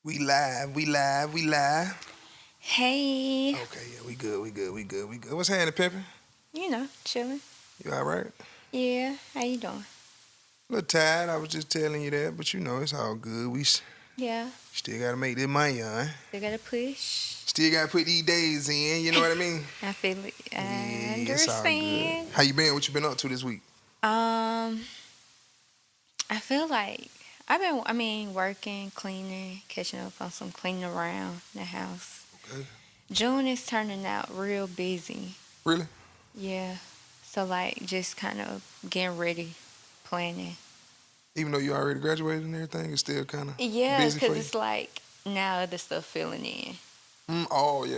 We live, we live, we live. Hey, Okay, yeah, we good, we good, we good, we good. What's happening, Pippin? chilling. You all right? Yeah, how you doing? A little tired. I was just telling you that, but it's all good. Yeah, Still gotta make this money, huh? still gotta push. Still gotta put these days in. You know what I mean? I feel it. I Yeah, it's all good. understand. How you been? What you been up to this week? Um, I feel like working, cleaning, catching up on some cleaning around the house. Okay. June is turning out real busy. Really? Yeah, so like just kind of getting ready, planning. Even though you already graduated and everything, it's still kind of Yeah, busy for because you. it's like now other stuff filling in. Oh yeah.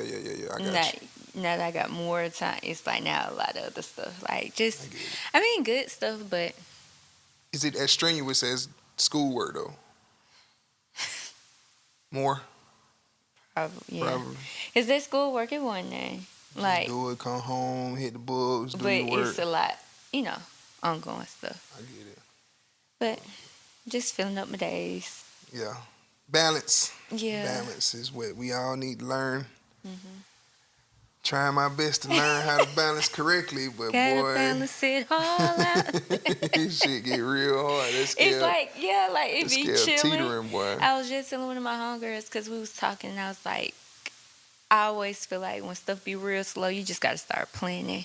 I Now, got you. now that I got more time, it's like now a lot of other stuff. Like just, I get it. good stuff, but Is it as strenuous as schoolwork though? More, probably yeah. probably. Cause that school work it one day, Just like, do it, come home, hit the books, do but your work. it's a lot, ongoing stuff. I get it. But just filling up my days. Yeah. Balance. Yeah. Balance is what we all need to learn. Mm-hmm. Trying my best to learn how to balance correctly, but Gotta boy, balance it all out. this shit get real hard. That scale, It's like it that be scale chilling. teetering, boy. I was just telling one of my homegirls because we was talking, and I was like, I always feel like when stuff be real slow, you just gotta start planning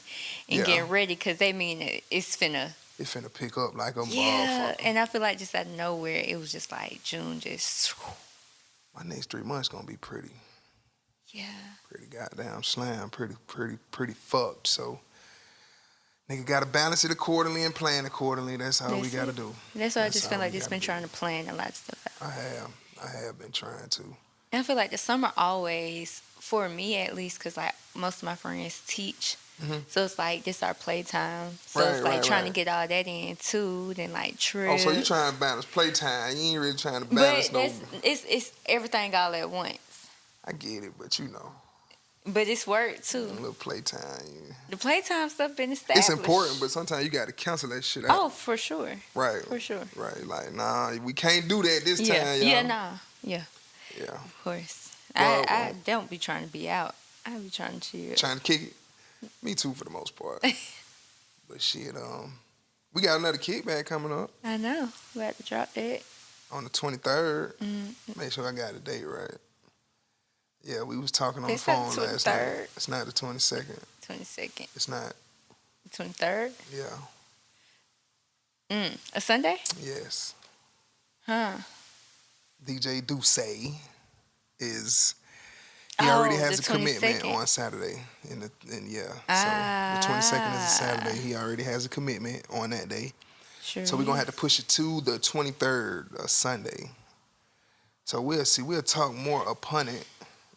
and Yeah. getting ready because they mean it's finna. It's finna pick up like a Yeah, motherfucker. and I feel like just out of nowhere, it was just like June just. My next 3 months gonna be pretty Yeah. goddamn slam, pretty fucked. So nigga gotta balance it accordingly and plan accordingly. That's all we That's gotta it. do. That's why I That's just all feel like we just gotta been do. trying to plan a lot of stuff out. I have been trying to. And I feel like the summer always, for me at least, because like most of my friends teach. Mhm. So it's like this our playtime. So Right, it's like right, trying right. to get all that in too. Then like trips. Oh, so you trying to balance playtime? You ain't really trying to But balance no. it's everything all at once. I get it, but But it's work a too. little playtime. Yeah. The playtime stuff been established. It's important, but sometimes you got to cancel that shit out. Oh, for sure. Right. For sure. Right. Like, nah, we can't do that this Yeah. time, y'all. Yeah, nah. Yeah, Yeah. of course. Well, I don't be trying to be out. I be trying to chill. Trying to kick it. Me too, for the most part. But shit, we got another kickback coming up I know. We had to drop that. on the 23rd. Mm, Make sure I got the date right. Yeah, we was talking on the It's not phone the last night. 23rd. It's not the 22nd. 22nd. It's not. 23rd. Yeah. A Sunday? Yes. Huh. DJ Duce is he already Oh, has the a commitment 22nd. on Saturday. So the 22nd is a Saturday. He already has a commitment on that day. Sure. So we're gonna have to push it to the 23rd, Sunday. So we'll see. We'll talk more upon it.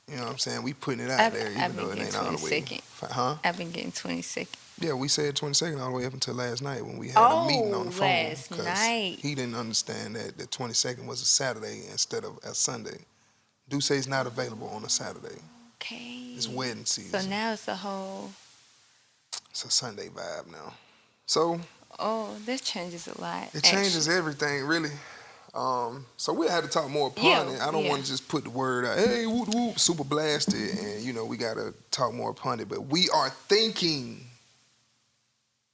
You know what I'm saying? We putting it out I've- there, even I've though been it ain't getting all the way. 22nd. Huh? I've been getting 22nd. Yeah, we said 22nd all the way up until last night when we had a meeting on the phone. last 'cause night. He didn't understand that the 22nd was a Saturday instead of a Sunday. Duce's not available on a Saturday. Okay. It's wedding So season. now it's a whole. It's a Sunday vibe now. So Oh, that changes a lot. it changes everything, really. So we'll have to talk more upon it. I don't want to just put the word out, hey, whoop, whoop, super blasted, and, we got to talk more upon it. But we are thinking,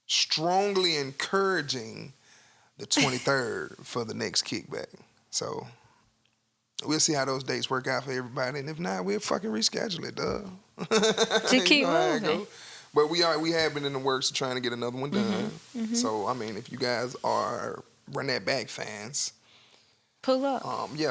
strongly encouraging the 23rd for the next kickback. So we'll see how those dates work out for everybody. And if not, we'll fucking reschedule it, duh. To keep how it moving. go. But we have been in the works of trying to get another one done. Mm-hmm. So, I mean, if you guys are Run That Back fans, Pull up.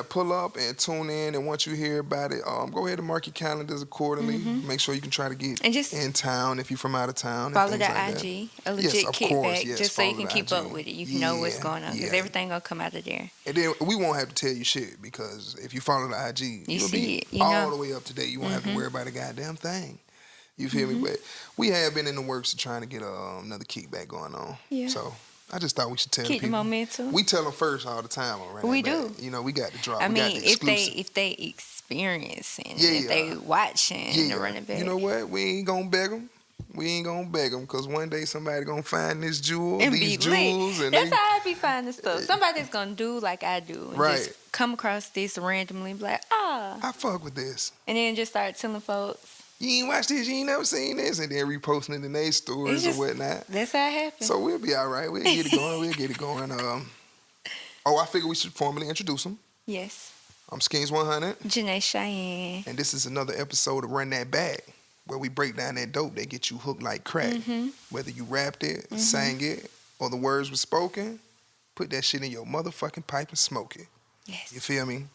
pull up and tune in. And once you hear about it, go ahead and mark your calendars accordingly. Make sure you can try to get And just in town if you're from out of town. follow and the things like IG, that. a legit Yes, of course, kickback, yes, just so you follow can the keep up IG. with it. You can know what's Yeah, going on because yeah. everything gonna come out of there. And then we won't have to tell you shit because if you follow the IG, you'll see be it, you all know. the way up to date. You won't have to worry about a goddamn thing. You feel me? But we have been in the works of trying to get another kickback going on. Yeah. So I just thought we should tell Keep the people. momentum. We tell them first all the time on Run We That do. Back. We got the drop. I we got mean, the exclusive. if they experiencing, Yeah. if they watching the running back, You know what? We ain't gonna beg them. We ain't gonna beg them because one day somebody gonna find this jewel, and these be jewels, lit. and That's they, how I be finding stuff. Somebody's gonna do like I do and Right. just come across this randomly, be like, I fuck with this. and then just start telling folks. You ain't watched this, you ain't never seen this, and then reposting it in their stories or whatnot. That's how it happens. So we'll be all right. We'll get it going. I figure we should formally introduce them. Yes. I'm Skins 100. Janae Cheyenne. And this is another episode of Run That Back, where we break down that dope that get you hooked like crack. Mm-hmm. Whether you rapped it, sang it, or the words were spoken, put that shit in your motherfucking pipe and smoke it. Yes. You feel me?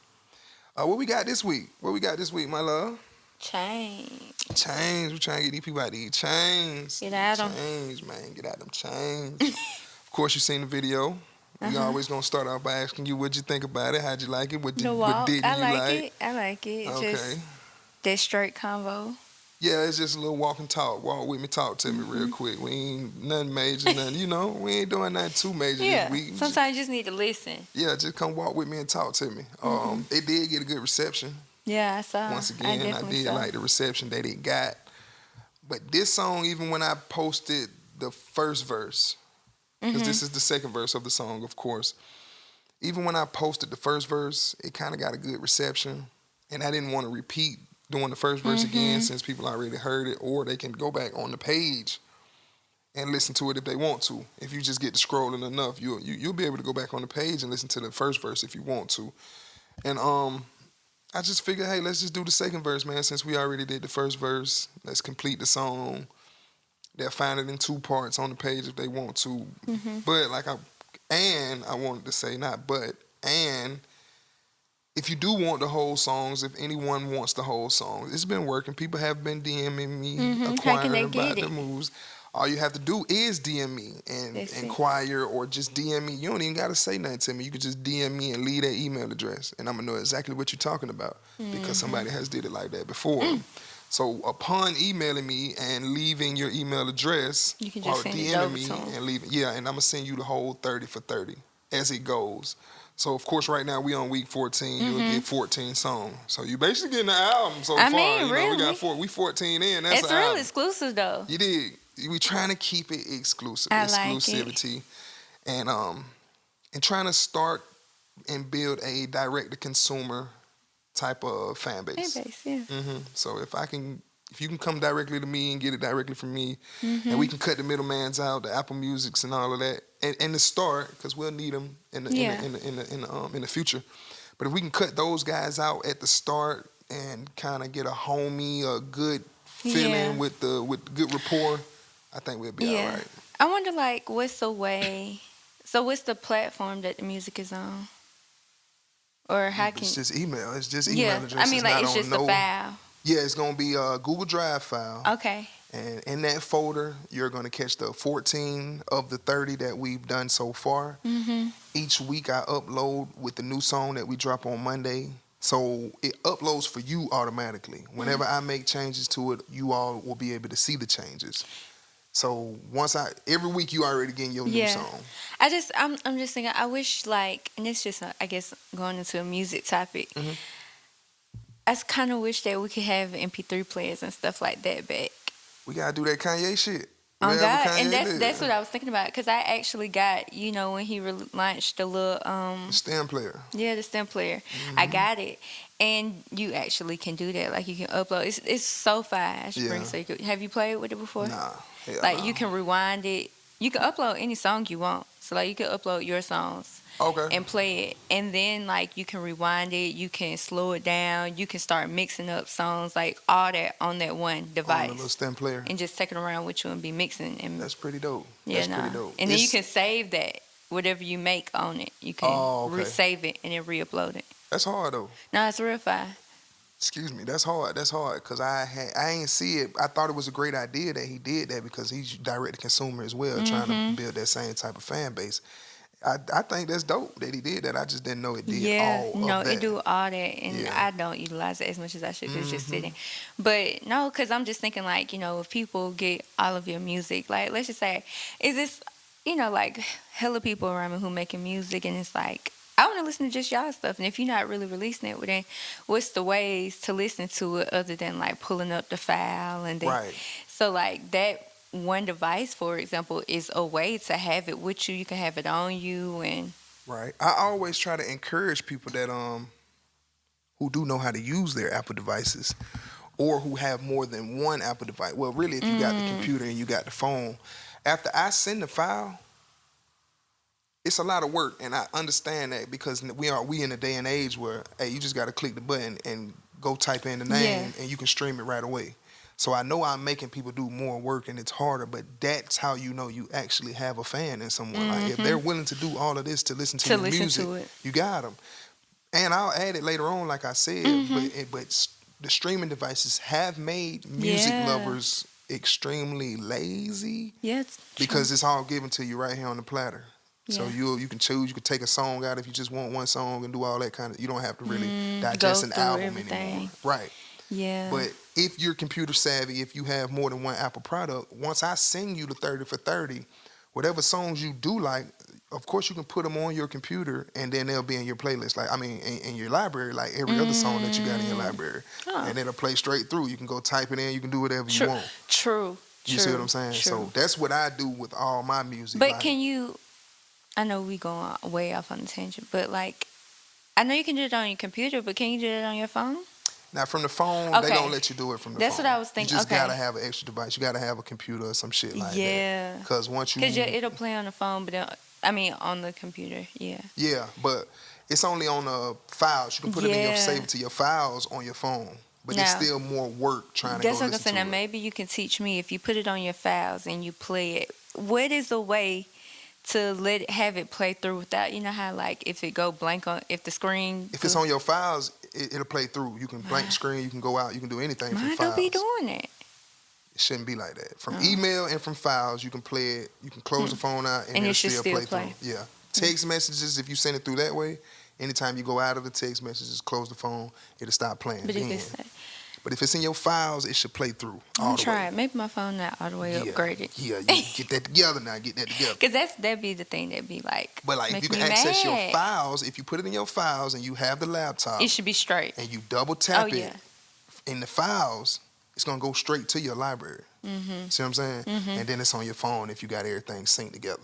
What we got this week? My love? Chains. Chains. We're trying to get these people out of these chains. Get out them. Chains, man. Get out them chains. Of course, you seen the video. We always gonna start off by asking you what you think about it. How'd you like it? What didn't you like? I like it. Okay. Just that straight convo. Yeah, it's just a little walk and talk. Walk with me, talk to me real quick. We ain't nothing major, nothing, we ain't doing nothing too major Yeah. this week. Sometimes you just need to listen. Yeah, just come walk with me and talk to me. It did get a good reception. Yeah, I saw. Once again, I did like the reception that it got. But this song, even when I posted the first verse, because this is the second verse of the song, of course. Even when I posted the first verse, it kind of got a good reception. And I didn't want to repeat doing the first verse again since people already heard it, or they can go back on the page and listen to it if they want to. If you just get to scrolling enough, you'll be able to go back on the page and listen to the first verse if you want to. And I just figured, hey, let's just do the second verse, man. Since we already did the first verse, let's complete the song. They'll find it in two parts on the page if they want to. But I wanted to say and if you do want the whole songs, if anyone wants the whole songs, it's been working. People have been DMing me, inquiring about the moves. All you have to do is DM me and inquire, or just DM me. You don't even got to say nothing to me. You can just DM me and leave that email address, and I'm going to know exactly what you're talking about because somebody has did it like that before. So upon emailing me and leaving your email address, you can just or send DMing it me and leaving, and I'm going to send you the whole 30 for 30 as it goes. So, of course, right now we on week 14. You'll get 14 songs. So, you basically getting the album so far. Really? We 14 in. It's real exclusive, though. You dig? We trying to keep it exclusive. Exclusivity. Like it. And trying to start and build a direct-to-consumer type of fan base. So, if you can come directly to me and get it directly from me, and we can cut the middlemans out, the Apple Musics and all of that, and the start, because we'll need them in the future. But if we can cut those guys out at the start and kind of get a homey, a good feeling with good rapport, I think we'll be all right. I wonder, what's the way? So, what's the platform that the music is on? Or how can? It's just email. It's just email address. I mean, it's just a file. Yeah, it's going to be a Google Drive file. Okay. And in that folder, you're going to catch the 14 of the 30 that we've done so far. Each week I upload with the new song that we drop on Monday. So it uploads for you automatically. Whenever I make changes to it, you all will be able to see the changes. So every week you already getting your new song. I'm just thinking, I wish and it's just, I guess, going into a music topic. I kind of wish that we could have MP3 players and stuff like that back. We gotta do that Kanye shit. Oh God, and that's what I was thinking about, because I actually got, when he launched the little the stem player. Yeah, the stem player. I got it, and you actually can do that. You can upload. It's so fast. Have you played with it before? Nah. You can rewind it. You can upload any song you want. So you can upload your songs. Okay. And play it, and then you can rewind it, you can slow it down, you can start mixing up songs, all that on that one device. On the little stem player. And just take it around with you and be mixing. And that's pretty dope. Yeah, pretty dope. And then you can save that, whatever you make on it. You can save it and then re-upload it. That's hard though. No, it's real fine. Excuse me, that's hard. That's hard because I ain't see it. I thought it was a great idea that he did that because he's direct to consumer as well, trying to build that same type of fan base. I think that's dope that he did that. I just didn't know it did all of that. It do all that, and I don't utilize it as much as I should. It's just sitting. But no, because I'm just thinking if people get all of your music, let's just say, is this, hella people around me who making music, and it's I want to listen to just y'all stuff. And if you're not really releasing it, well then what's the ways to listen to it other than pulling up the file and then so that one device, for example, is a way to have it with you. You can have it on you, and Right. I always try to encourage people that who do know how to use their Apple devices or who have more than one Apple device. Well, really, if you got the computer and you got the phone, after I send the file, it's a lot of work, and I understand that because we in a day and age where, hey, you just got to click the button and go type in the name, and you can stream it right away. So I know I'm making people do more work, and it's harder, but that's how you know you actually have a fan in someone. Like if they're willing to do all of this to listen to your music, you got them. And I'll add it later on, like I said, but the streaming devices have made music lovers extremely lazy. Yeah, because it's all given to you right here on the platter. So Yeah. you can choose. You can take a song out if you just want one song and do all that kind of. You don't have to really Go digest an through album everything. anymore, right? Yeah. But if you're computer savvy, if you have more than one Apple product, once I sing you the 30 for 30, whatever songs you do like, of course you can put them on your computer and then they'll be in your playlist. Like, I mean, in your library, like every other song that you got in your library. And it'll play straight through. You can go type it in. You can do whatever you want. True. You see what I'm saying? True. So that's what I do with all my music. But like, can you, I know we going way off on the tangent, but like, I know you can do it on your computer, but can you do it on your phone? Now, from the phone, they don't let you do it from the phone. That's what I was thinking. You just got to have an extra device. You got to have a computer or some shit like that. Yeah. Because once you... Because it'll play on the phone, but on the computer, yeah. Yeah, but it's only on the files. You can put it in save it to your files on your phone. But it's still more work trying to go listen to it. That's what I'm saying. Now, maybe you can teach me if you put it on your files and you play it. What is a way to have it play through without, you know how like if it go blank on, if the screen... If it's on your files, it'll play through. You can blank the screen, you can go out, you can do anything from files. Mine don't be doing it. It shouldn't be like that. From email and from files, you can play it. You can close the phone out and it'll still play through. Yeah. Text messages, if you send it through that way, anytime you go out of the text messages, close the phone, it'll stop playing. But if it's in your files, it should play through all the way. Try it. Maybe my phone not all the way upgraded. Yeah, you get that together now. Get that together. Because that'd be the thing that'd be like. But like, if you can access your files, if you put it in your files and you have the laptop, it should be straight. And you double tap it in the files, it's gonna go straight to your library. See what I'm saying? And then it's on your phone if you got everything synced together.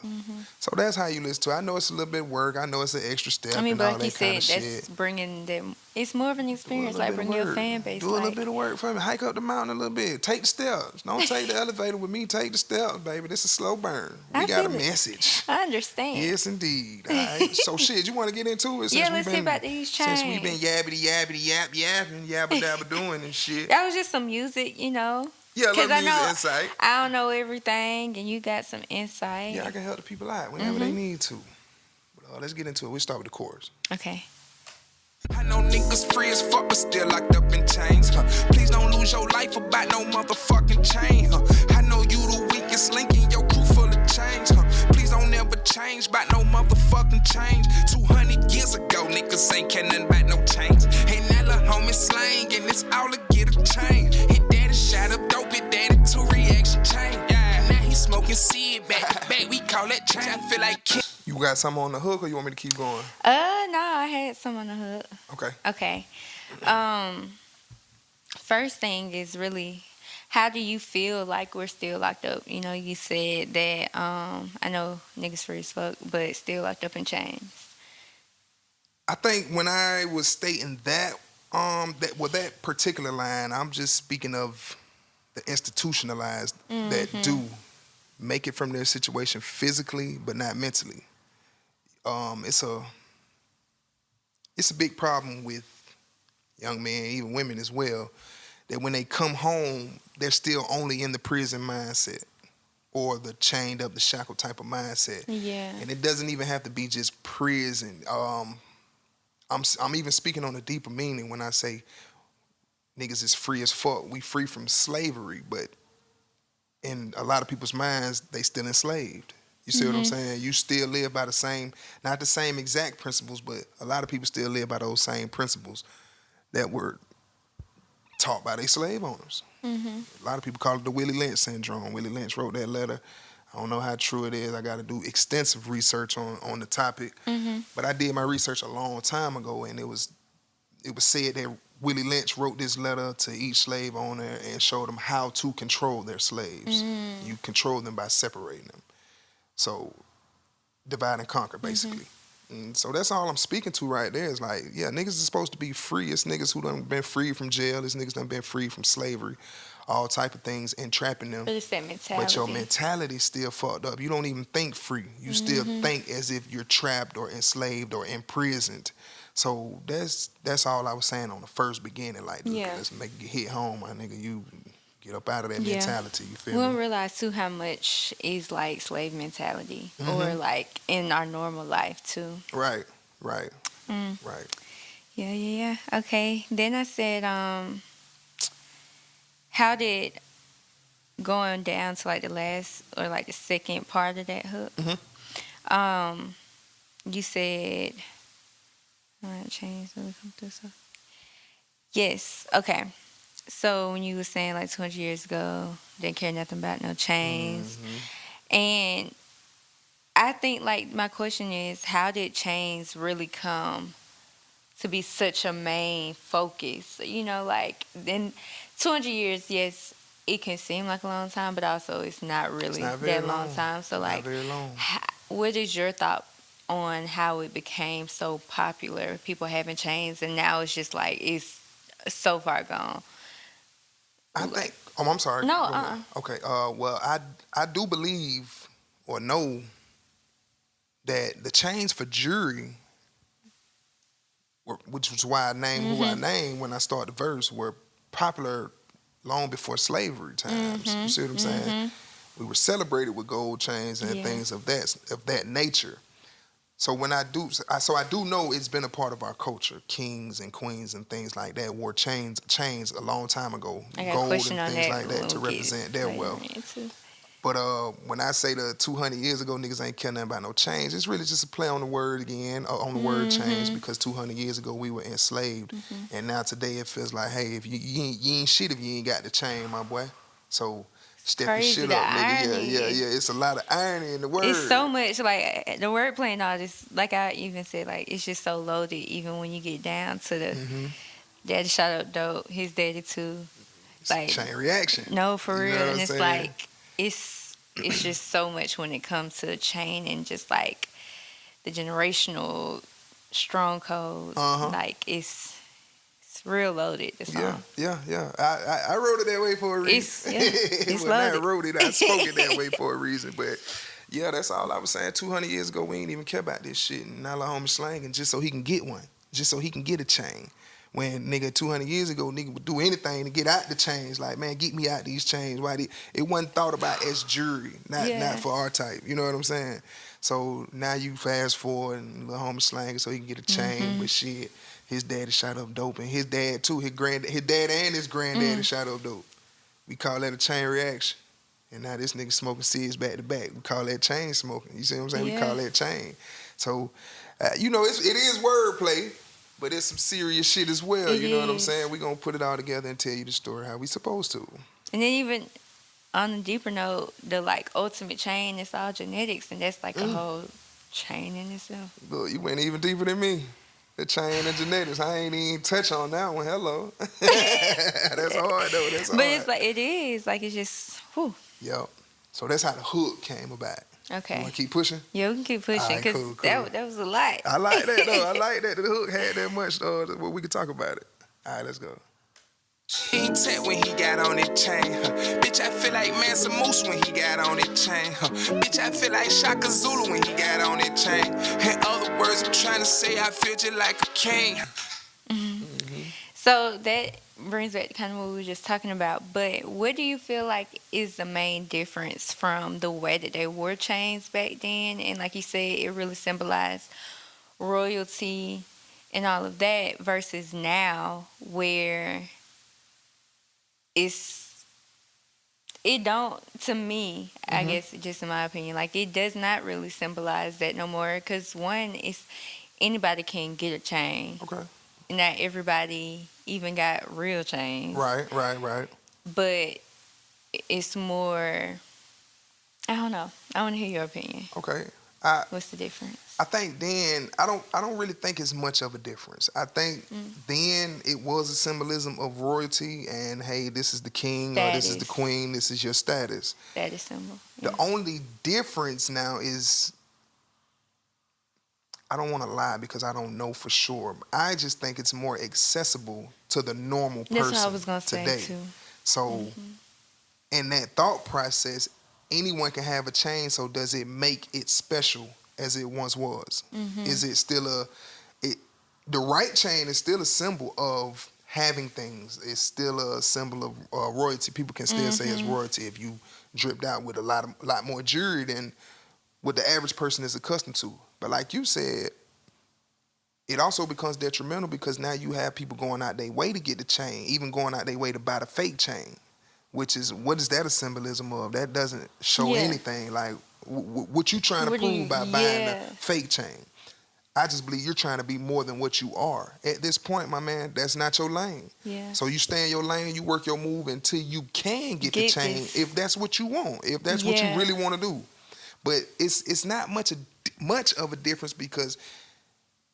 So that's how you listen to it. I know it's a little bit of work. I know it's an extra step. I mean, and but all like that you said, kind of that's shit. bringing them. It's more of an experience, like bringing your fan base. Do a little bit of work for me. Hike up the mountain a little bit. Take the steps. Don't take the elevator with me. Take the steps, baby. This is a slow burn. We got a message. I understand. Yes, indeed. All right. So shit, you want to get into it? Let's see about these chains. Since we've been yabbity yap yapping, yabba dabba doing and shit. That was just some music, you know. Yeah, let me use insight. I don't know everything, and you got some insight. Yeah, I can help the people out whenever they need to. But let's get into it. We'll start with the chorus. Okay. I know niggas free as fuck, but still locked up in chains. Please don't lose your life about no motherfucking chain. I know you the weakest link in your crew full of change. Please don't ever change about no motherfucking change. 200 years ago, niggas ain't care nothing about no change. Hey, now the homie slang, and it's all to get a change. Hit daddy shot up dope, hit daddy to reaction chain. And now he smoking seed back to back, we call that change. I feel like You got something on the hook, or you want me to keep going? No, I had some on the hook. Okay. First thing is really, how do you feel like we're still locked up? You know, you said that, I know niggas free as fuck, but still locked up in chains. I think when I was stating that, that particular line, I'm just speaking of the institutionalized that do make it from their situation physically, but not mentally. It's a big problem with young men, even women as well, that when they come home, they're still only in the prison mindset or the chained up, the shackled type of mindset. Yeah. And it doesn't even have to be just prison. I'm even speaking on a deeper meaning when I say niggas is free as fuck. We free from slavery, but in a lot of people's minds, they still enslaved. You see what I'm saying? You still live by the same, not the same exact principles, but a lot of people still live by those same principles that were taught by their slave owners. A lot of people call it the Willie Lynch syndrome. Willie Lynch wrote that letter. I don't know how true it is. I got to do extensive research on the topic. But I did my research a long time ago, and it was said that Willie Lynch wrote this letter to each slave owner and showed them how to control their slaves. You control them by separating them. So divide and conquer, basically. And so that's all I'm speaking to right there. Is like, yeah, niggas is supposed to be free. It's niggas who done been free from jail. It's niggas done been free from slavery, all type of things entrapping them. But it's that mentality. But your mentality still fucked up. You don't even think free. You still think as if you're trapped or enslaved or imprisoned. So that's all I was saying on the first beginning. Like, let's make it hit home, my nigga. You get up out of that mentality. You feel we me? don't realize too how much is like slave mentality or like in our normal life too. Right. Yeah. Okay. Then I said, how did going down to like the last or like the second part of that hook? You said, all right, change. So we come through. So yes. Okay. So when you were saying like 200 years ago, didn't care nothing about no chains, and I think like my question is, how did chains really come to be such a main focus? You know, like then 200 years, yes, it can seem like a long time, but also it's not really that long time. So like, what is your thought on how it became so popular? People having chains, and now it's just like it's so far gone. I think. Oh, I'm sorry. No. Okay. Well, I do believe or know that the chains for jury, which was why I named who I named when I started the verse, were popular long before slavery times. You see what I'm saying? We were celebrated with gold chains and things of that nature. So when I do know it's been a part of our culture. Kings and queens and things like that wore chains a long time ago, gold and things like that to represent their wealth. But when I say the 200 years ago niggas ain't care nothing about no chains, it's really just a play on the word again, on the word chains, because 200 years ago we were enslaved, and now today it feels like, hey, if you ain't shit if you ain't got the chain, my boy. So step your shit up, nigga. Yeah. It's a lot of irony in the word. It's so much like the wordplay and all this. Like I even said, like it's just so loaded. Even when you get down to the daddy shot up dope, his daddy too. It's like chain reaction. No, for real, and it's saying? like it's just so much when it comes to the chain and just like the generational strongholds. Like it's real loaded. The song. Yeah. I wrote it that way for a reason. It's when loaded. I wrote it, I spoke it that way for a reason. But yeah, that's all I was saying. 200 years ago, we ain't even care about this shit. And now the homie slanging just so he can get one, just so he can get a chain. When nigga 200 years ago, nigga would do anything to get out the chains. Like, man, get me out these chains. Why it wasn't thought about as jewelry, not for our type. You know what I'm saying? So now you fast forward and little homie slanging so he can get a chain. But shit, his daddy shot up dope, and his dad too. His dad and his granddaddy shot up dope. We call that a chain reaction. And now this nigga smoking cigs back to back. We call that chain smoking. You see what I'm saying? We call that chain. So, it is wordplay. But it's some serious shit as well, you know what I'm saying? We're going to put it all together and tell you the story how we supposed to. And then even on a deeper note, the like ultimate chain, it's all genetics, and that's like a whole chain in itself. Look, you went even deeper than me. The chain of genetics. I ain't even touch on that one. Hello. That's hard though. That's hard. But it's like, it is. Like it's just, whew. Yep. So that's how the hook came about. Okay. You want to keep pushing? Yeah, we can keep pushing because cool. that was a lot. I like that though. I like that the hook had that much well, we could talk about it. All right, let's go. He tech when he got on that chain, Bitch, I feel like Mansa Moose when he got on that chain, Bitch, I feel like Shaka Zulu when he got on that chain. In other words, I'm trying to say I feel just like a king. So that brings back to kind of what we were just talking about. But what do you feel like is the main difference from the way that they wore chains back then? And like you said, it really symbolized royalty and all of that versus now where it don't, to me, I guess just in my opinion, like it does not really symbolize that no more. Because one, is anybody can get a chain. Okay. Not everybody even got real chains. Right. But it's more, I don't know. I want to hear your opinion. Okay. What's the difference? I think then I don't really think it's much of a difference. I think then it was a symbolism of royalty and hey, this is the king or this is the queen, this is your status. Status symbol. The only difference now is I don't want to lie because I don't know for sure. I just think it's more accessible to the normal person That's what I was gonna say today. too. So in that thought process, anyone can have a chain. So does it make it special as it once was? Is it still the right chain is still a symbol of having things. It's still a symbol of royalty. People can still say it's royalty if you dripped out with a lot more jewelry than what the average person is accustomed to. But like you said, it also becomes detrimental because now you have people going out their way to get the chain, even going out their way to buy the fake chain, which is, what is that a symbolism of? That doesn't show anything. Like, what you trying to prove by buying the fake chain? I just believe you're trying to be more than what you are. At this point, my man, that's not your lane. Yeah. So you stay in your lane, you work your move until you can get the chain, if that's what you want, if that's what you really want to do. But it's not much of a difference because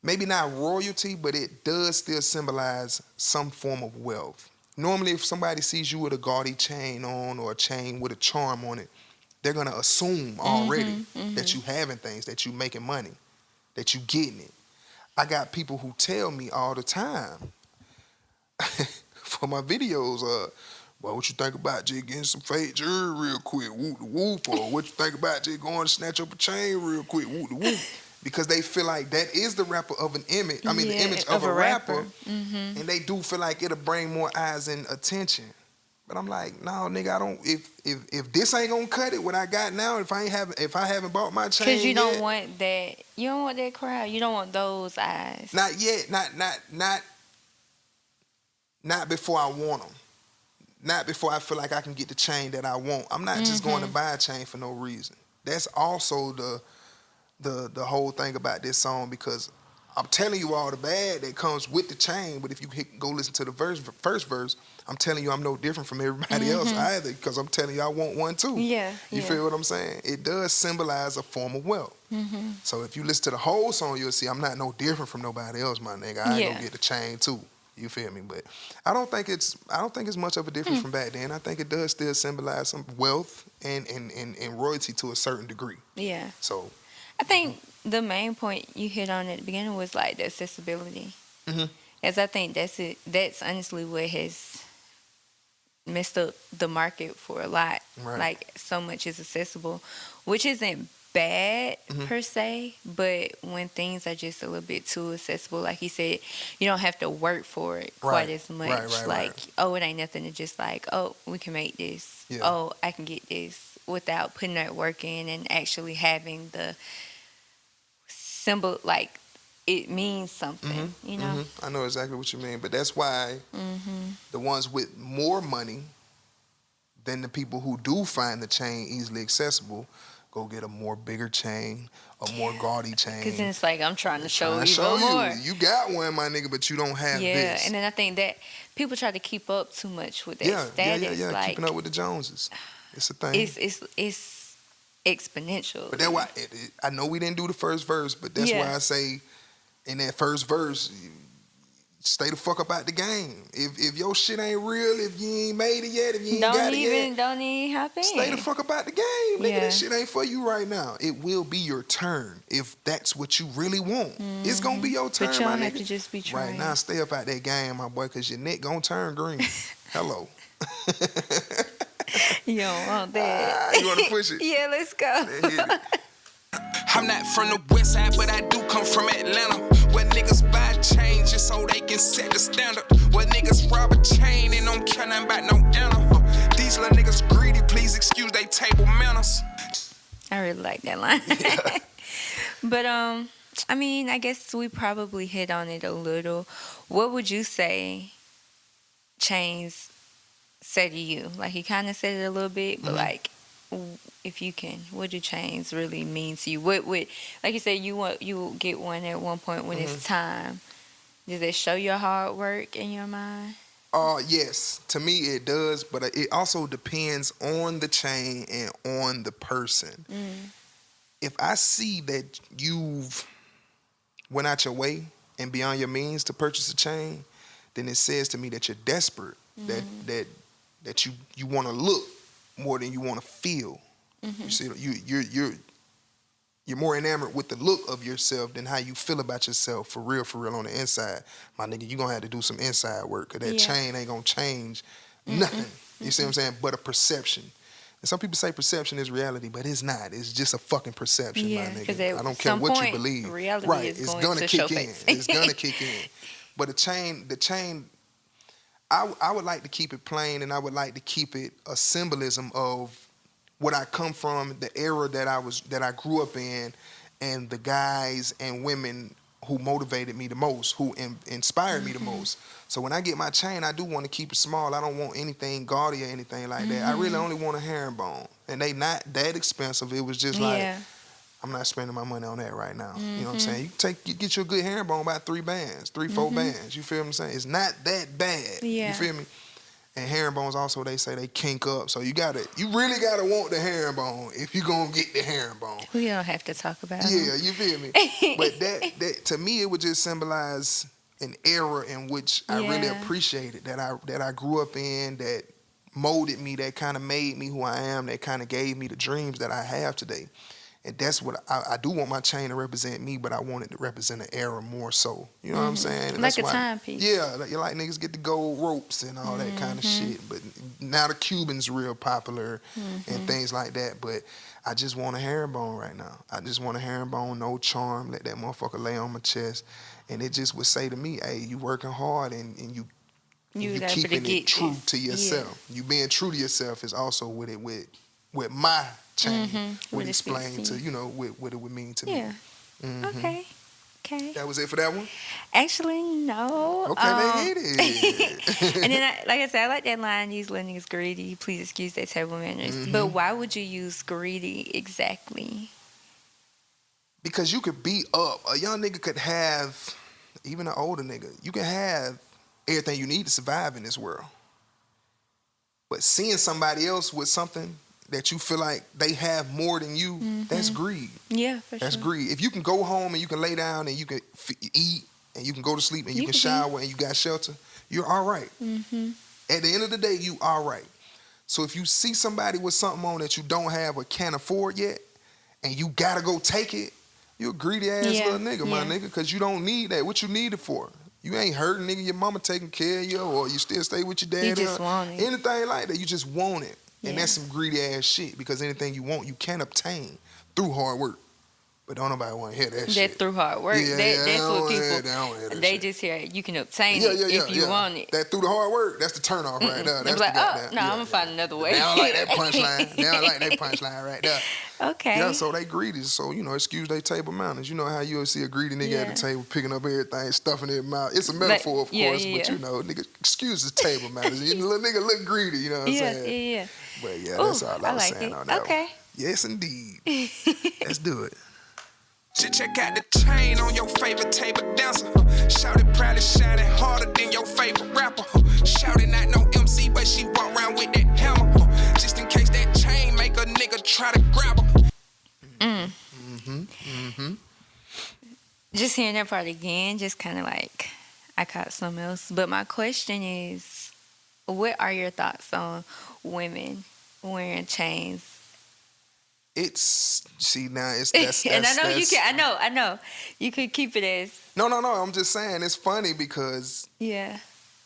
maybe not royalty, but it does still symbolize some form of wealth. Normally, if somebody sees you with a gaudy chain on or a chain with a charm on it, they're going to assume already that you having things, that you making money, that you getting it. I got people who tell me all the time for my videos, well, what you think about just getting some fake jewelry real quick, whoop the whoop, or what you think about just going to snatch up a chain real quick, whoop the whoop. Because they feel like that is the rapper of an image. I mean, the image of a rapper. And they do feel like it'll bring more eyes and attention. But I'm like, no, nigga, I don't. If this ain't gonna cut it, what I got now, if I haven't bought my chain, because you don't want that. You don't want that crowd. You don't want those eyes. Not yet. Not before I want them. Not before I feel like I can get the chain that I want. I'm not just going to buy a chain for no reason. That's also the whole thing about this song, because I'm telling you all the bad that comes with the chain, but if you go listen to the first verse, I'm telling you I'm no different from everybody else either, because I'm telling you I want one too. You feel what I'm saying? It does symbolize a form of wealth. So if you listen to the whole song, you'll see I'm not no different from nobody else, my nigga. I ain't gonna get the chain too. You feel me? But I don't think it's much of a difference from back then. I think it does still symbolize some wealth and royalty to a certain degree. Yeah. So I think the main point you hit on at the beginning was like the accessibility. As I think that's it. That's honestly what has messed up the market for a lot. Right. Like, so much is accessible, which isn't bad per se, but when things are just a little bit too accessible, like you said, you don't have to work for it quite as much. Oh, it ain't nothing to just like, oh, we can make this. Oh, I can get this, without putting that work in and actually having the symbol, like, it means something, you know? I know exactly what you mean, but that's why the ones with more money than the people who do find the chain easily accessible go get a more bigger chain, a more gaudy chain. Because then it's like, I'm trying to show you more. You got one, my nigga, but you don't have this. Yeah, and then I think that people try to keep up too much with that status. Yeah, like, keeping up with the Joneses. It's a thing. It's exponential. But that's why, I know we didn't do the first verse, but that's why I say in that first verse, stay the fuck up out the game. If your shit ain't real, if you ain't made it yet, if you ain't got it yet, don't even hop in. Stay the fuck up out the game, nigga. That shit ain't for you right now. It will be your turn if that's what you really want. It's gonna be your turn, but you my don't nigga. have to just be trying. Right now, stay up out that game, my boy, because your neck gonna turn green. Hello. You don't want that. You want to push it? Yeah, let's go. I'm not from the west side, but I do come from Atlanta, where niggas buy chains just so they can set the standard. Where niggas rob a chain and don't care nothing about no animal. These little niggas greedy, please excuse they table manners. I really like that line. But I mean, I guess we probably hit on it a little. What would you say chains say to you? Like, you kind of said it a little bit, but like, if you can, what do chains really mean to you? What would, like you said, you will get one at one point when it's time. Does it show your hard work in your mind? Yes, to me it does, but it also depends on the chain and on the person. If I see that you've went out your way and beyond your means to purchase a chain, then it says to me that you're desperate, that you want to look more than you want to feel. You see, You're more enamored with the look of yourself than how you feel about yourself for real on the inside. My nigga, you gonna have to do some inside work, because that chain ain't gonna change nothing. You see what I'm saying? But a perception. And some people say perception is reality, but it's not. It's just a fucking perception, my nigga. I don't care what you believe. Reality is going to kick in. It's gonna kick in. But the chain, I would like to keep it plain, and I would like to keep it a symbolism of what I come from, the era that I grew up in, and the guys and women who motivated me the most, who inspired me the most. So when I get my chain, I do want to keep it small. I don't want anything gaudy or anything like that. I really only want a herringbone, and they not that expensive. It was just like, I'm not spending my money on that right now. You know what I'm saying? You get you a good herringbone, about 3 bands, 4 bands. You feel what I'm saying? It's not that bad. You feel me? And herringbones also, they say they kink up. So you really gotta want the herringbone if you gonna get the herringbone. We don't have to talk about it. Yeah, you feel me? But that to me, it would just symbolize an era in which I really appreciated, that I grew up in, that molded me, that kind of made me who I am, that kind of gave me the dreams that I have today. And that's what I do want my chain to represent me, but I want it to represent an era more so. You know what I'm saying? And like a timepiece. Yeah, like niggas get the gold ropes and all that kind of shit. But now the Cuban's real popular and things like that. But I just want a herringbone right now. I just want a herringbone, no charm. Let that motherfucker lay on my chest. And it just would say to me, hey, you working hard and you keeping it true to yourself. You being true to yourself is also with my chain would explain to, what it would mean to me. Okay. That was it for that one? Actually, no. Okay, they hit it. And then, like I said, I like that line, use little niggas greedy. Please excuse their table manners. But why would you use greedy exactly? Because you could beat up. A young nigga could have, even an older nigga, you can have everything you need to survive in this world. But seeing somebody else with something that you feel like they have more than you, that's greed. Yeah, for sure. That's greed. If you can go home and you can lay down and you can eat and you can go to sleep and you can shower and you got shelter, you're all right. At the end of the day, you all right. So if you see somebody with something on that you don't have or can't afford yet, and you gotta go take it, you're a greedy ass little nigga, my nigga, because you don't need that. What you need it for? You ain't hurting, nigga. Your mama taking care of you, or you still stay with your dad. You just want it. Anything like that, you just want it. And that's some greedy ass shit, because anything you want, you can obtain through hard work. But don't nobody want to hear that shit. That through hard work. That's what people, they just hear you can obtain it if you want it. That through the hard work, that's the turnoff right there. That's like, I'm going to find another way. They don't like that punchline. They don't like that punchline right there. Okay. Yeah, so they greedy. So, excuse they table manners. You know how you'll see a greedy nigga at the table picking up everything, stuffing it in his mouth. It's a metaphor, of course, but nigga, excuse the table manners. The little nigga look greedy, you know what I'm saying? Yeah. But that's all I was saying on that one. Yes, indeed. Let's do it. Check out the chain on your favorite table dancer. Shout it proudly, shining harder than your favorite rapper. Shouting not no MC, but she walk around with that hammer. Just in case that chain make a nigga try to grab her. Just hearing that part again, just kind of like I caught something else. But my question is, what are your thoughts on women wearing chains? That's and I know you could keep it as no. I'm just saying it's funny because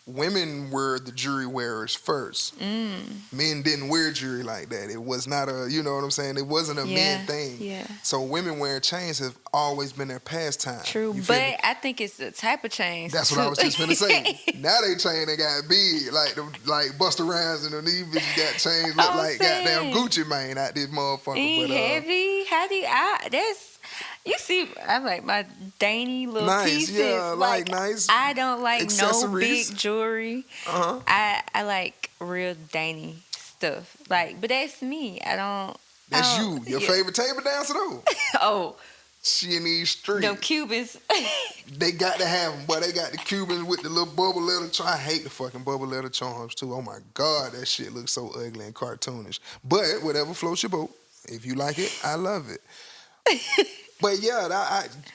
women were the jewelry wearers first. Men didn't wear jewelry like that. It was not a, you know what I'm saying? It wasn't a men thing. Yeah. So women wearing chains have always been their pastime. True, but I think it's the type of chains. That's what I was just gonna say. Now they chain they got big, like Busta Rhymes and these bitches got chains look like goddamn Gucci Mane out this motherfucker. But heavy. How do you see, I like my dainty little pieces. Yeah, like nice. I don't like no big jewelry. I like real dainty stuff. But that's me. That's you. Your favorite table dancer though. Oh. She in these streets. Them Cubans. They got to have them, boy. They got the Cubans with the little bubble letter charm. I hate the fucking bubble letter charms too. Oh my God, that shit looks so ugly and cartoonish. But whatever floats your boat. If you like it, I love it. But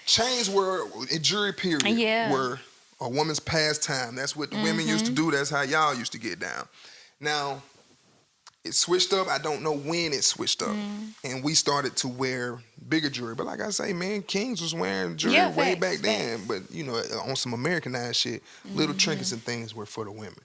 chains were in jewelry period were a woman's pastime. That's what the women used to do. That's how y'all used to get down. Now, it switched up. I don't know when it switched up. And we started to wear bigger jewelry. But like I say, man, kings was wearing jewelry way back then. But, you know, on some Americanized shit, little trinkets and things were for the women.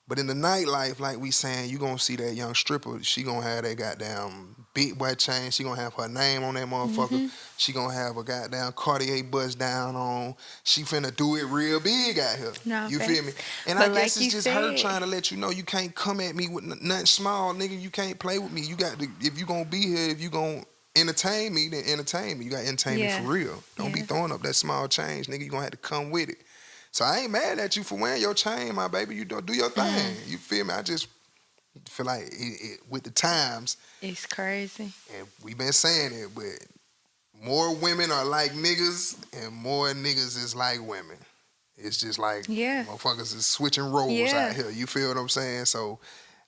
But in the nightlife, like we saying, you gonna see that young stripper. She gonna have that goddamn big white chain. She gonna have her name on that motherfucker. She gonna have a goddamn Cartier bust down on. She finna do it real big out here. No, you feel me? And I guess it's just her trying to let you know you can't come at me with nothing small, nigga. You can't play with me. You got to, if you gonna be here, if you gonna entertain me, then entertain me. You got to entertain me for real. Don't be throwing up that small change, nigga. You gonna have to come with it. So I ain't mad at you for wearing your chain, my baby. You don't do your thing. You feel me? I just feel like with the times. It's crazy. And we been saying it, but more women are like niggas and more niggas is like women. It's just like motherfuckers is switching roles out here. You feel what I'm saying? So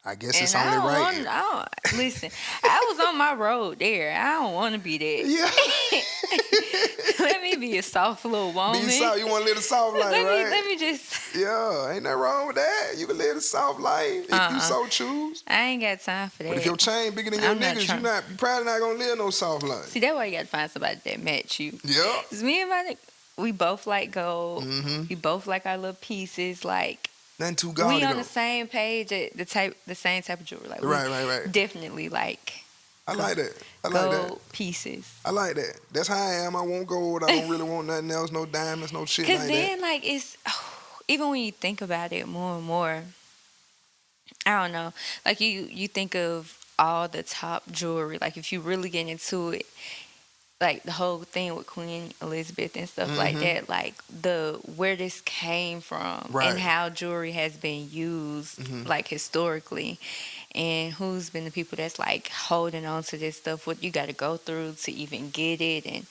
I guess it's only right. Listen, I was on my road there. I don't want to be there. Yeah. Let me be a soft little woman. Be soft. You want to live a soft life, right? Let me just. Yeah, ain't nothing wrong with that. You can live a soft life if you so choose. I ain't got time for that. But if your chain bigger than your niggas, you probably not gonna live no soft life. See, that's why you gotta find somebody that match you. Yeah. Cause me and my nigga, we both like gold. We both like our little pieces. Like nothing too gaudy. We on the same page at the same type of jewelry. Like right. Definitely like. I like that. I like that. Gold pieces. I like that. That's how I am. I want gold. I don't really want nothing else. No diamonds. No shit like that. Because then, like, it's even when you think about it more and more. I don't know. Like you think of all the top jewelry. Like if you really get into it, like the whole thing with Queen Elizabeth and stuff like that. Like where this came from and how jewelry has been used, like historically. And who's been the people that's like holding on to this stuff? What you got to go through to even get it, and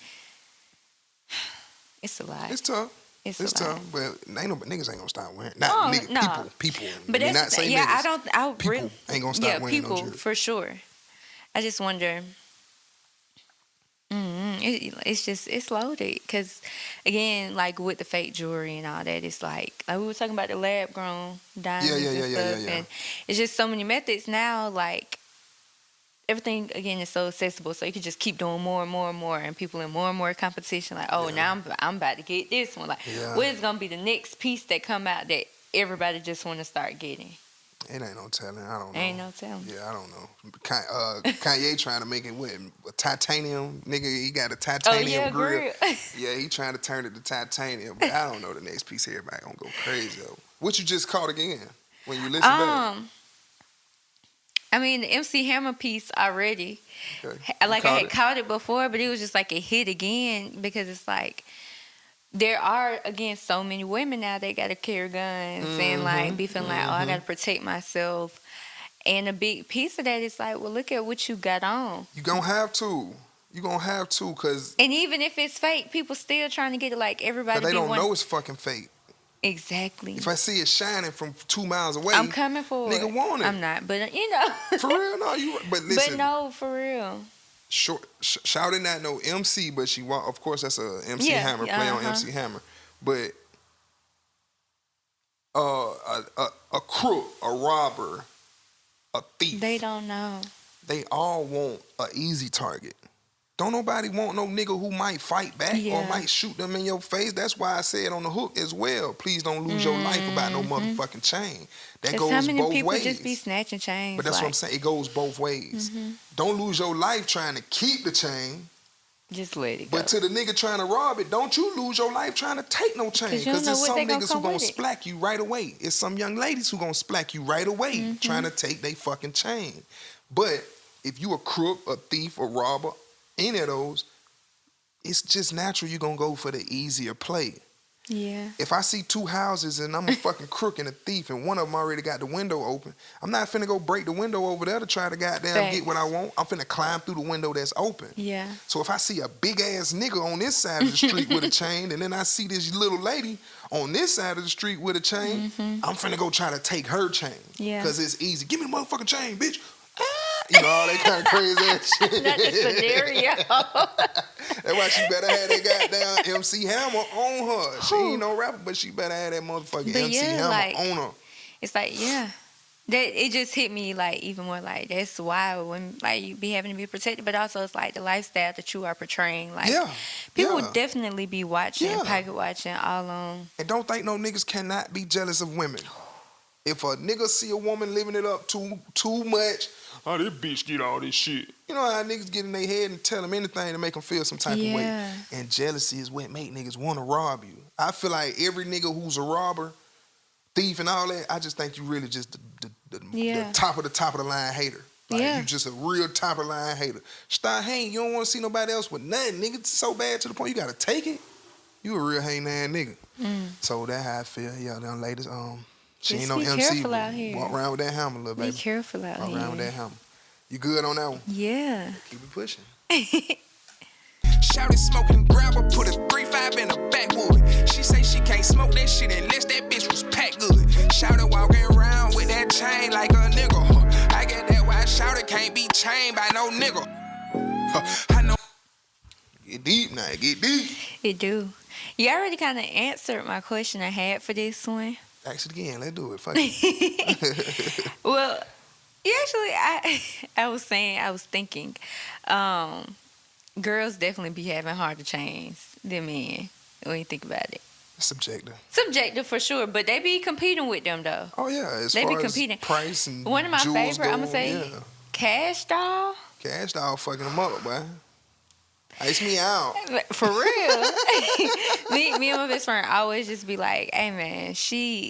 it's a lot. It's tough. It's tough, but niggas ain't gonna stop wearing. People. But that's not say yeah. Niggas. I people really ain't gonna stop wearing people no jewelry. For sure. I just wonder. It's loaded because again, like with the fake jewelry and all that, it's like we were talking about the lab grown diamonds and stuff, and it's just so many methods now. Like everything again is so accessible, so you can just keep doing more and more and more, and people in more and more competition. Like, now I'm about to get this one. Like, what is gonna be the next piece that come out that everybody just want to start getting? It ain't no telling. I don't know. Ain't no telling. Yeah, I don't know. Kanye trying to make it with a titanium. Nigga, he got a titanium grill. Yeah, he trying to turn it to titanium. But I don't know the next piece. Everybody gonna go crazy over. What you just caught again when you listen back? I mean, the MC Hammer piece already. Okay. Like I had caught it before, but it was just like a hit again because it's like there are again so many women now that got to carry guns and like be feeling like, oh, I got to protect myself. And a big piece of that is like, well, look at what you got on. You gonna have to. You gonna have to, cause. And even if it's fake, people still trying to get it. Like everybody. But they don't know it's fucking fake. Exactly. If I see it shining from 2 miles away, I'm coming for it. Nigga want it. I'm not, but you know. For real, no, you. But listen. But no, for real. Shouting not no MC, but she want. Of course, that's a MC Hammer play on MC Hammer. But a crook, a robber, a thief. They don't know. They all want an easy target. Don't nobody want no nigga who might fight back or might shoot them in your face. That's why I said on the hook as well. Please don't lose your life about no motherfucking chain. That goes both ways. How many people just be snatching chains? But that's what I'm saying. It goes both ways. Don't lose your life trying to keep the chain. Just let it go. But to the nigga trying to rob it, don't you lose your life trying to take no chain. Because there's some niggas who gonna splack you right away. It's some young ladies who gonna splack you right away trying to take they fucking chain. But if you a crook, a thief, a robber, any of those, it's just natural you're gonna go for the easier play. Yeah. If I see two houses and I'm a fucking crook and a thief and one of them already got the window open, I'm not finna go break the window over there to try to goddamn get what I want. I'm finna climb through the window that's open. Yeah. So if I see a big ass nigga on this side of the street with a chain and then I see this little lady on this side of the street with a chain, I'm finna go try to take her chain. Yeah. Cause it's easy. Give me the motherfucking chain, bitch. You know, all that kind of crazy ass shit. Not the scenario. That's why she better have that goddamn MC Hammer on her. She ain't no rapper, but she better have that motherfucking MC Hammer on her. It's like, that it just hit me like even more like that's why when like you be having to be protected, but also it's like the lifestyle that you are portraying. Like Yeah. people Yeah. would definitely be watching, Yeah. pocket watching, all on. And don't think no niggas cannot be jealous of women. If a nigga see a woman living it up too much, oh, this bitch get all this shit. You know how niggas get in their head and tell them anything to make them feel some type of way. And jealousy is what make niggas want to rob you. I feel like every nigga who's a robber, thief and all that, I just think you really just the top of the line hater. Like you just a real top of the line hater. Stop hating. You don't want to see nobody else with nothing. Nigga, it's so bad to the point you gotta take it. You a real hating ass nigga. So that's how I feel. Yeah, them ladies, she Just ain't no be MC. careful out here. Walk around with that hammer, little baby. Be careful out Walk here. around with that hammer. You good on that one? Yeah. Keep it pushing. Shouted smoking, grab her, put a 3-5 in the backwood. She say she can't smoke that shit unless that bitch was packed good. Shouted walking around with that chain like a nigga. I get that why Shouted can't be chained by no nigga. I know. Get deep now, get deep. It do. You already kind of answered my question I had for this one. Ask it again. Let's do it. Fuck it. Well, actually, I was thinking, girls definitely be having harder chains than men when you think about it. Subjective. Subjective for sure, but they be competing with them though. Oh yeah, as They far be competing. as price and One of my jewels favorite, I'm gonna say, yeah. Cash Doll. Cash Doll fucking them up, boy. Ice me out. For real. me and my best friend always just be like, hey man,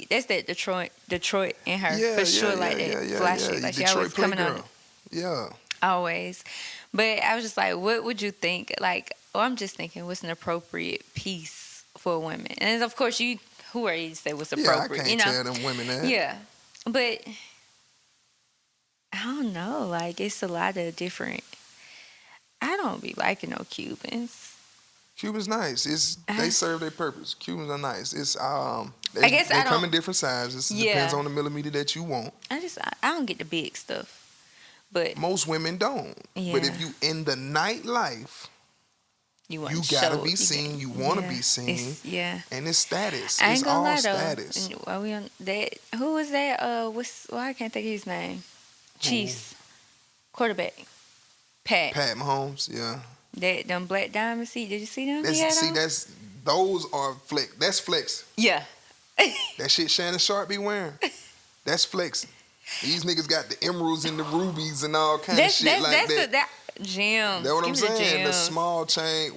that's that Detroit in her for sure, like that fly shit. Like she Detroit always coming on girl. it. Yeah. Always. But I was just like, what would you think? Like, I'm just thinking what's an appropriate piece for a woman? And of course who are you to say what's appropriate? Yeah, I can't tell them women that. Yeah. But I don't know. Like it's a lot of different. I don't be liking no Cubans. Cubans nice. They serve their purpose. Cubans are nice. It's I guess they I come don't- in different sizes. Yeah. Depends on the millimeter that you want. I don't get the big stuff. But Most women don't. Yeah. But if you in the nightlife, you gotta be seen. You want to be seen. And it's status. I ain't It's gonna all lie status. though. While we on that, who was that? I can't think of his name. Chiefs quarterback. Pat. Pat Mahomes, yeah. That them black diamond seat. Did you see them? Those are flex. That's flex. Yeah. That shit Shannon Sharp be wearing. That's flexing. These niggas got the emeralds and the rubies and all kind of shit like that. Gems. That's what I'm Give me saying. The gems. small chain.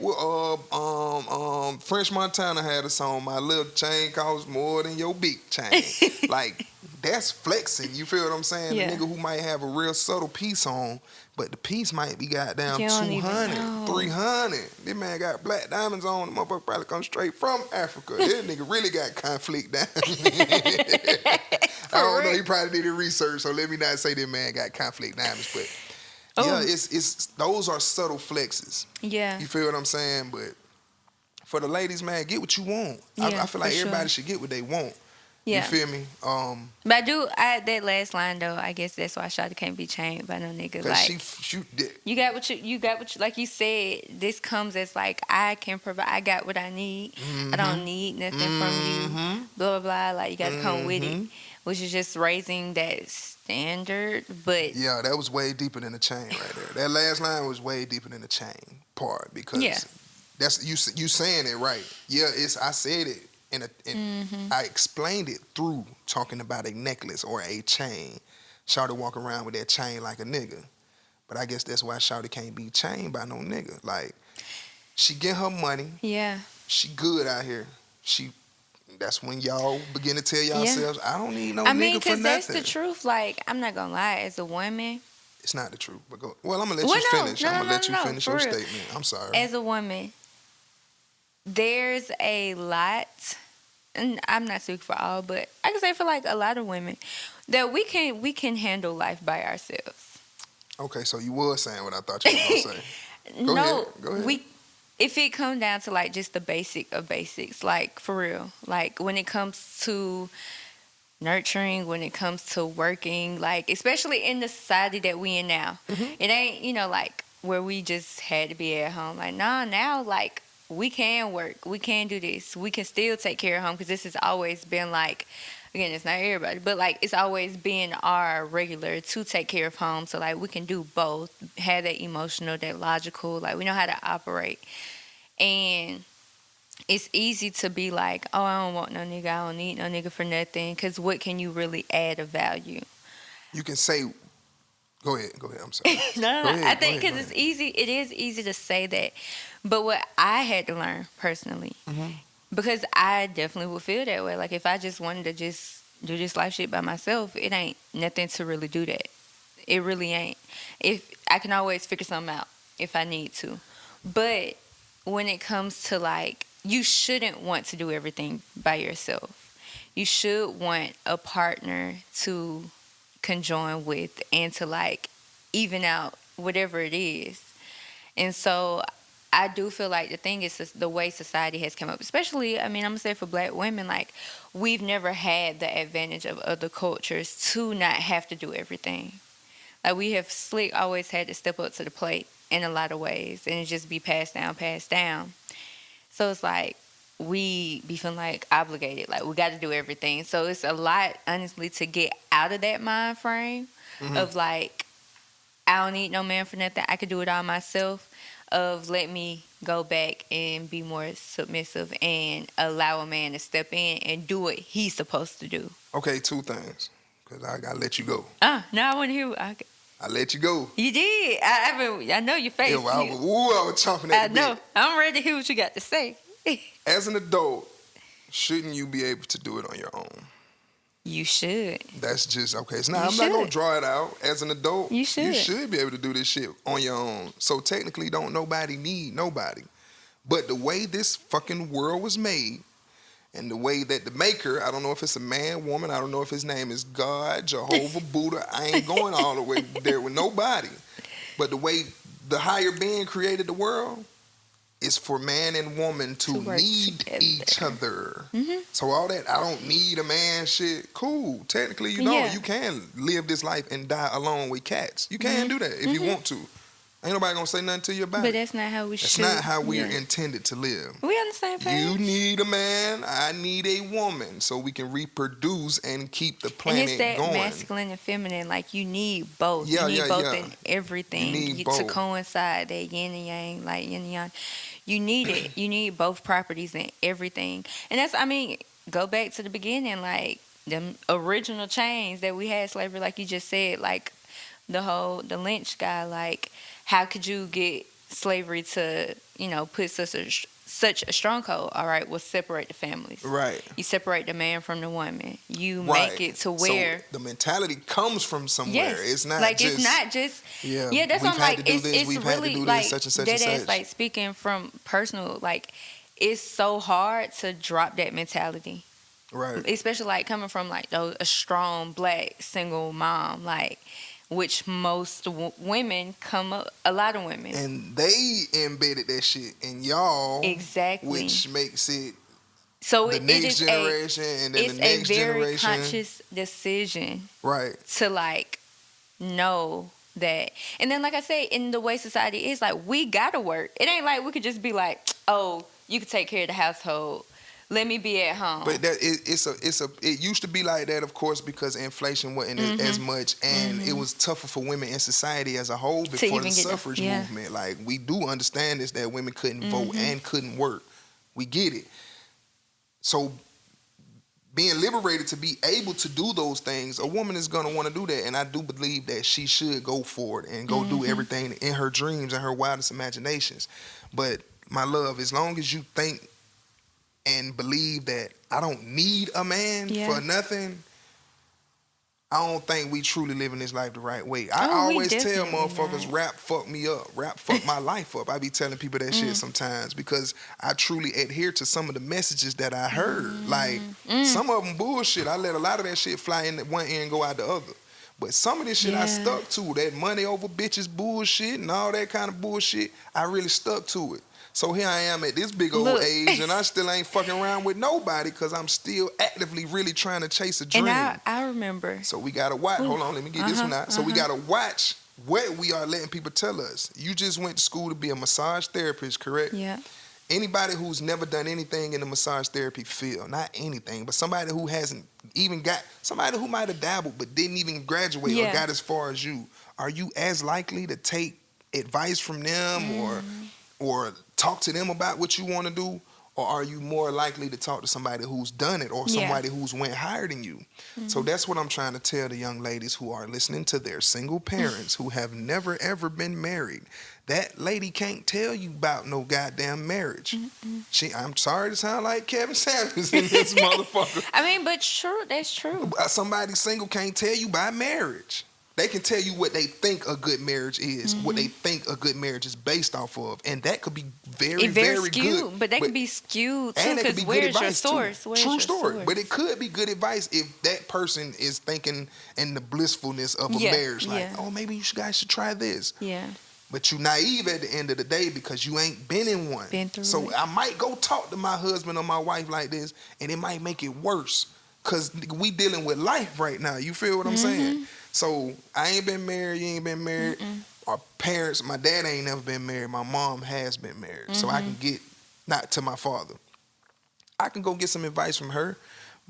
French Montana had a song. My little chain costs more than your big chain. Like that's flexing. You feel what I'm saying? Yeah. The nigga who might have a real subtle piece on, but the piece might be goddamn You don't even 200, know. 300. This man got black diamonds on. The motherfucker probably come straight from Africa. This nigga really got conflict diamonds. I don't know. He probably did his research, so let me not say that man got conflict diamonds, but. Yeah, it's those are subtle flexes. Yeah. You feel what I'm saying? But for the ladies, man, get what you want. I feel like everybody should get what they want. Yeah. You feel me? But that last line though, I guess that's why Shawty can't be chained by no nigga. Like you got what you like you said, this comes as like I can provide, I got what I need. I don't need nothing from you. Blah blah blah. Like you gotta come with it. Which is just raising that standard. But yeah, that was way deeper than the chain right there. That last line was way deeper than the chain part because that's you saying it right. Yeah, I said it and I explained it through talking about a necklace or a chain. Shawty walk around with that chain like a nigga. But I guess that's why Shawty can't be chained by no nigga. Like she get her money. Yeah. She good out here. That's when y'all begin to tell yourselves, I don't need no nigga for nothing. because that's the truth. Like, I'm not going to lie. As a woman. It's not the truth. But go. Well, I'm going to let you finish. I'm going to let you finish your statement. I'm sorry. As a woman, there's a lot, and I'm not speaking for all, but I can say for like a lot of women, that we can handle life by ourselves. Okay, so you were saying what I thought you were going to say. Go ahead. If it comes down to like just the basic of basics, like for real, like when it comes to nurturing, when it comes to working, like especially in the society that we in now, it ain't like where we just had to be at home. Like now like we can work, we can do this, we can still take care of home because this has always been like again, it's not everybody, but like it's always been our regular to take care of home. So like we can do both, have that emotional, that logical, like we know how to operate. And it's easy to be like, oh, I don't want no nigga, I don't need no nigga for nothing. Because what can you really add of value? You can say, go ahead, I'm sorry. No. I think because it's easy, it is easy to say that. But what I had to learn personally, because I definitely would feel that way. Like if I just wanted to just do this life shit by myself, it ain't nothing to really do that. It really ain't. If I can always figure something out if I need to. But when it comes to like, you shouldn't want to do everything by yourself. You should want a partner to conjoin with and to like even out whatever it is. And so I do feel like the thing is the way society has come up, especially, I mean, I'm going to say for black women, like we've never had the advantage of other cultures to not have to do everything. Like we have always had to step up to the plate in a lot of ways and it just be passed down. So it's like we be feeling like obligated, like we got to do everything. So it's a lot, honestly, to get out of that mind frame of like, I don't need no man for nothing. I could do it all myself. Of let me go back and be more submissive and allow a man to step in and do what he's supposed to do. Okay, two things, because I got to let you go. Now I want to hear. Okay. I let you go. You did. I know your face. Yeah, well, I was chomping at the bit. I know. I'm ready to hear what you got to say. As an adult, shouldn't you be able to do it on your own? You should. That's just, okay. So now I'm not going to draw it out. As an adult, you should be able to do this shit on your own. So technically, don't nobody need nobody. But the way this fucking world was made, and the way that the maker, I don't know if it's a man, woman, I don't know if his name is God, Jehovah, Buddha, I ain't going all the way there with nobody. But the way the higher being created the world is for man and woman to need together. each other. So all that, I don't need a man shit, cool. Technically, you know, you can live this life and die alone with cats. You can do that if you want to. Ain't nobody gonna say nothing to you about it. But that's not how we should. That's not how we're intended to live. We on the same page. You need a man, I need a woman, so we can reproduce and keep the planet going. And it's that going. masculine and feminine, like you need both. Yeah, you need both in everything. You need both. To coincide, that yin and yang, like yin and yang. You need it. You need both properties in everything. And that's, I mean, go back to the beginning, like them original chains that we had slavery, like you just said, like the lynch guy, like how could you get slavery to, you know, put such a stronghold? All right, well, separate the families. Right. You separate the man from the woman. You make it to where... So the mentality comes from somewhere. Yes. It's not like, just... it's not just... Yeah, that's what I'm like. It's really like... such and such and such. Like, speaking from personal, like, it's so hard to drop that mentality. Right. Especially, like, coming from, like, a strong, black, single mom, like... Which most women come up, a lot of women. And they embedded that shit in y'all. Exactly. Which makes it so the next generation and then the next generation. It's a very conscious decision. Right. To like know that. And then like I say, in the way society is, like we gotta work. It ain't like we could just be like, oh, you could take care of the household. Let me be at home. But that it used to be like that, of course, because inflation wasn't as much, and it was tougher for women in society as a whole before the suffrage movement. Like, we do understand this, that women couldn't vote and couldn't work. We get it. So being liberated to be able to do those things, a woman is going to want to do that, and I do believe that she should go for it and go do everything in her dreams and her wildest imaginations. But my love, as long as you think and believe that I don't need a man for nothing, I don't think we truly living this life the right way. I always tell motherfuckers, rap fuck me up. Rap fuck my life up. I be telling people that shit sometimes because I truly adhere to some of the messages that I heard. Like, some of them bullshit. I let a lot of that shit fly in one ear and go out the other. But some of this shit I stuck to. That money over bitches bullshit and all that kind of bullshit, I really stuck to it. So here I am at this big old age, and I still ain't fucking around with nobody because I'm still actively really trying to chase a dream. And I remember. So we got to watch. Hold on, let me get this one out. So we got to watch what we are letting people tell us. You just went to school to be a massage therapist, correct? Yeah. anybody who's never done anything in the massage therapy field, not anything, but somebody who hasn't even got, somebody who might have dabbled but didn't even graduate or got as far as you, are you as likely to take advice from them or talk to them about what you want to do? Or are you more likely to talk to somebody who's done it or somebody who's went higher than you? So that's what I'm trying to tell the young ladies who are listening to their single parents who have never, ever been married. That lady can't tell you about no goddamn marriage. I'm sorry to sound like Kevin Samuels in this motherfucker. I mean, but true, that's true. Somebody single can't tell you about marriage. They can tell you what they think a good marriage is, what they think a good marriage is based off of, and that could be very, very skewed, good. But that could be skewed too, because where's your source? True story. But it could be good advice if that person is thinking in the blissfulness of a marriage, like, oh, maybe you guys should try this. Yeah. But you naive at the end of the day because you ain't been in one. So I might go talk to my husband or my wife like this, and it might make it worse because we dealing with life right now. You feel what I'm saying? So I ain't been married, you ain't been married. Our parents, my dad ain't never been married. My mom has been married. So I can get, not to my father. I can go get some advice from her,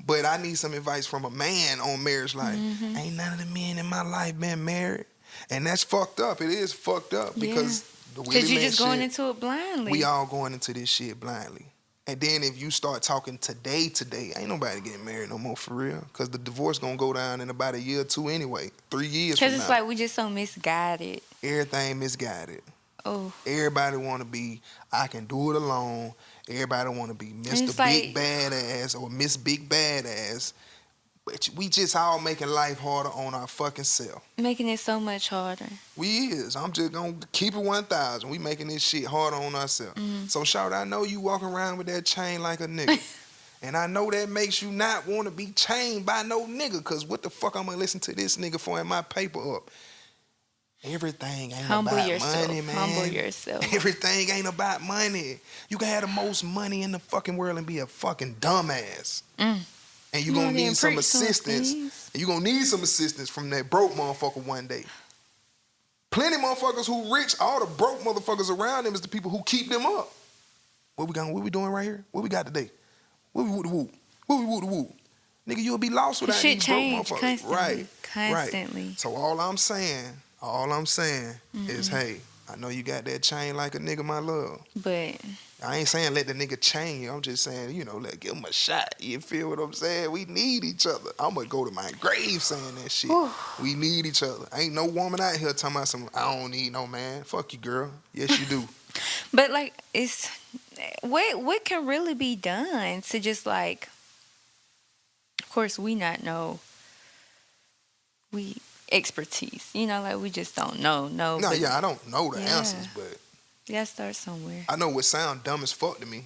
but I need some advice from a man on marriage life. Ain't none of the men in my life been married. And that's fucked up. It is fucked up because the way because you're just going into it blindly. We all going into this shit blindly. And then if you start talking today, ain't nobody getting married no more for real. Because the divorce going to go down in about a year or two anyway. 3 years from now. Because it's like we just so misguided. Everything misguided. Oh. Everybody want to be, I can do it alone. Everybody want to be Mr. Big Badass or Miss Big Badass. But we just all making life harder on our fucking self. Making it so much harder. We is. I'm just going to keep it 1,000. We making this shit harder on ourselves. So, shout, I know you walking around with that chain like a nigga. And I know that makes you not want to be chained by no nigga. Because what the fuck I'm going to listen to this nigga for in my paper up? Everything ain't about money, man. Humble yourself. Everything ain't about money. You can have the most money in the fucking world and be a fucking dumbass. And you're going to need some assistance. You're going to need some assistance from that broke motherfucker one day. Plenty of motherfuckers who rich, all the broke motherfuckers around them is the people who keep them up. What we doing right here? What we got today? What we woo-de-woo? What we woo-de-woo? Nigga, you'll be lost without these broke motherfuckers. Constantly. Right. So all I'm saying is, hey, I know you got that chain like a nigga, my love. But I ain't saying let the nigga chain you. I'm just saying, give him a shot. You feel what I'm saying? We need each other. I'm going to go to my grave saying that shit. We need each other. Ain't no woman out here talking about I don't need no man. Fuck you, girl. Yes, you do. But, like, it's... What can really be done to just, like... Of course, we not know... expertise. Like, we just don't know. I don't know the answers, but... You gotta start somewhere. I know what sound dumb as fuck to me.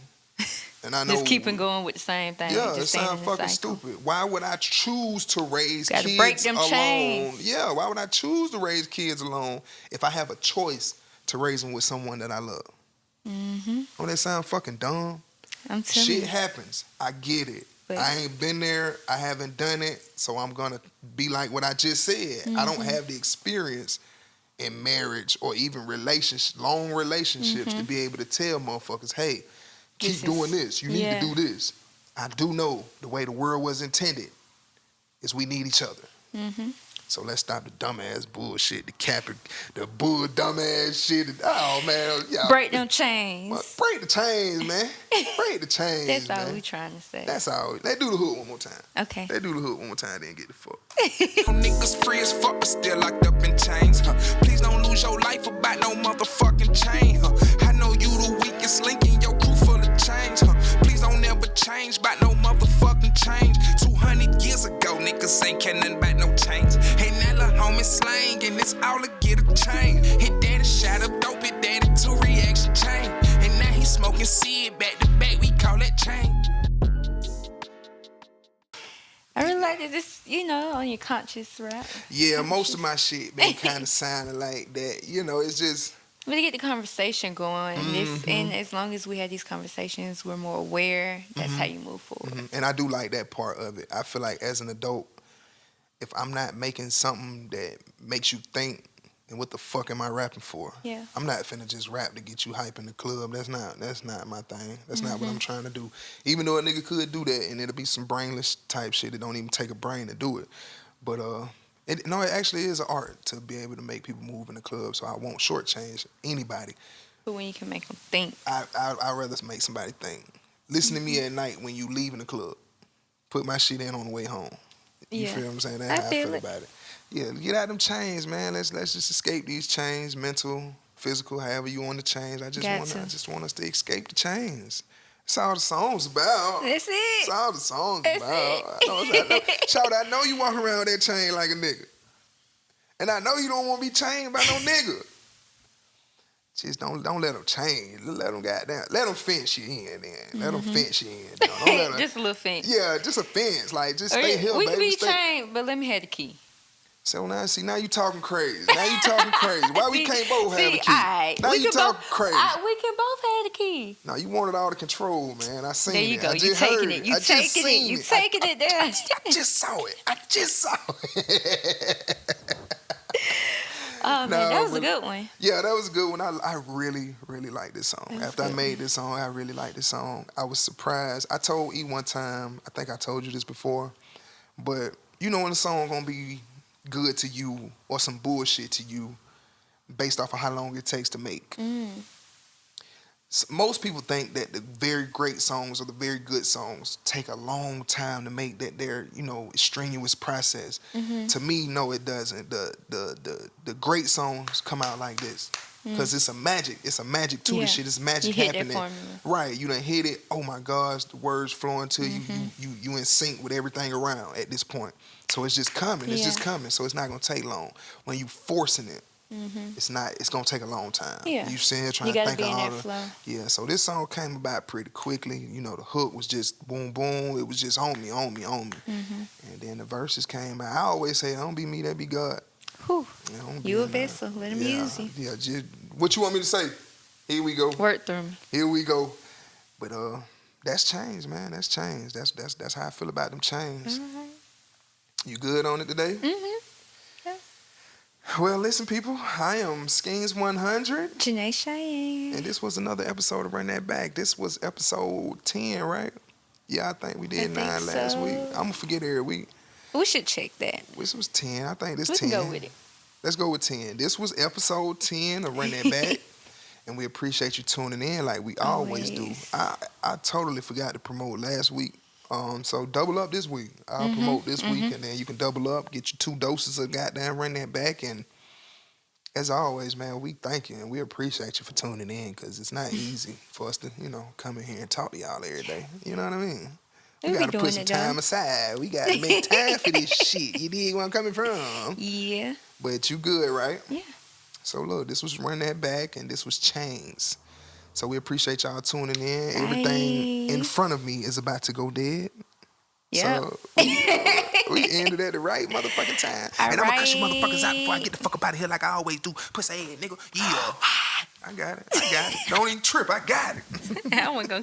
And I know just keeping going with the same thing. Yeah, it sounds fucking stupid. Why would I choose to raise kids break them alone? chains. Yeah, why would I choose to raise kids alone if I have a choice to raise them with someone that I love? Don't that sound fucking dumb? I'm telling you. Shit happens. I get it. But I ain't been there. I haven't done it. So I'm gonna be like what I just said. I don't have the experience in marriage or even long relationships to be able to tell motherfuckers, hey, keep doing this. You need to do this. I do know the way the world was intended is we need each other. So let's stop the dumbass bullshit, the bull dumbass shit. Oh, man. Y'all, break them chains. Break the chains, man. Break the chains, That's man. all we trying to say. That's all. Let's do the hook one more time. Okay. Let's do the hook one more time, then get the fuck. Niggas free as fuck, but still locked up in chains. Please don't lose your life about no motherfucking chain. I know you the weakest link in your crew full of change. Please don't ever change about no motherfucking change. 200 years ago, niggas ain't care nothing about no change. Hey, now little homie slang, and it's all to get a chain. Hit daddy shot up dope, hit daddy to reaction chain. And now he smoking seed back to back, we call that chain. I really like this, on your conscious rap. Yeah, most of my shit been kind of sounding like that. It's just... Really get the conversation going. And as long as we have these conversations, we're more aware. That's how you move forward. And I do like that part of it. I feel like as an adult, if I'm not making something that makes you think then what the fuck am I rapping for? Yeah. I'm not finna just rap to get you hype in the club. That's not my thing. That's not what I'm trying to do. Even though a nigga could do that, and it'll be some brainless type shit. It don't even take a brain to do it. But it actually is an art to be able to make people move in the club. So I won't shortchange anybody. But when you can make them think. I'd rather make somebody think. Listen to me at night when you leaving the club. Put my shit in on the way home. You feel what I'm saying? That's how I feel about it. Yeah, get out them chains, man. Let's just escape these chains, mental, physical, however you want to change. I just want us to escape the chains. That's all the song's about. That's it. That's all the song's about. I know you walk around with that chain like a nigga. And I know you don't want to be chained by no nigga. Just don't let them change. Let them let them fence you in then. Let them fence you in. Don't let them, just a little fence. Yeah, just a fence. Like, just stay here, we baby. We can be chained, but let me have the key. So now you talking crazy. Why we can't both have the key? Right. Now you talking crazy. We can both have the key. No, you wanted all the control, man. I seen it. There you go. You taking it. You taking it there. I just saw it. Oh, man, that was a good one. Yeah, that was a good one. I really, really like this song. After I made this song, I really liked this song. I was surprised. I told E one time, I think I told you this before, but you know when a song gonna be good to you or some bullshit to you based off of how long it takes to make. Most people think that the very great songs or the very good songs take a long time to make, that they're, strenuous process. To me, no, it doesn't. The great songs come out like this. Because it's a magic to the shit. It's magic happening. Right, you done hit it. Oh my gosh, the words flowing to you. You in sync with everything around at this point. So it's just coming. It's just coming. So it's not gonna take long. When you forcing it, it's gonna take a long time. Yeah. You sitting here trying to think of all the flow. Yeah, so this song came about pretty quickly. The hook was just boom boom. It was just on me. And then the verses came out. I always say, don't be me, that be God. Whew. You a vessel. Let him use you. Yeah, just what you want me to say? Here we go. Work through me. Here we go. But that's changed, man. That's changed. That's how I feel about them chains. You good on it today? Yeah. Well, listen, people. I am Schemes 100. Janae Cheyenne. And this was another episode of Run That Back. This was episode 10, right? Yeah, I think we did 9 last week. I'm going to forget every week. We should check that. This was 10. I think this we 10. We can go with it. Let's go with 10. This was episode 10 of Run That Back. And we appreciate you tuning in like we always do. I totally forgot to promote last week. So double up this week. I'll promote this week, and then you can double up, get your 2 doses of goddamn Run That Back. And as always, man, we thank you and we appreciate you for tuning in, because it's not easy for us to, come in here and talk to y'all every day. You know what I mean? We gotta put some time aside. We gotta make time for this shit. You dig where I'm coming from? Yeah. But you good, right? Yeah. So look, this was Run That Back, and this was Chains. So we appreciate y'all tuning in. Everything in front of me is about to go dead. Yeah. So we ended at the right motherfucking time. And I'm gonna cut you motherfuckers out before I get the fuck up out of here like I always do. Pussy ass nigga. Yeah. I got it. Don't even trip. I got it. I wasn't gonna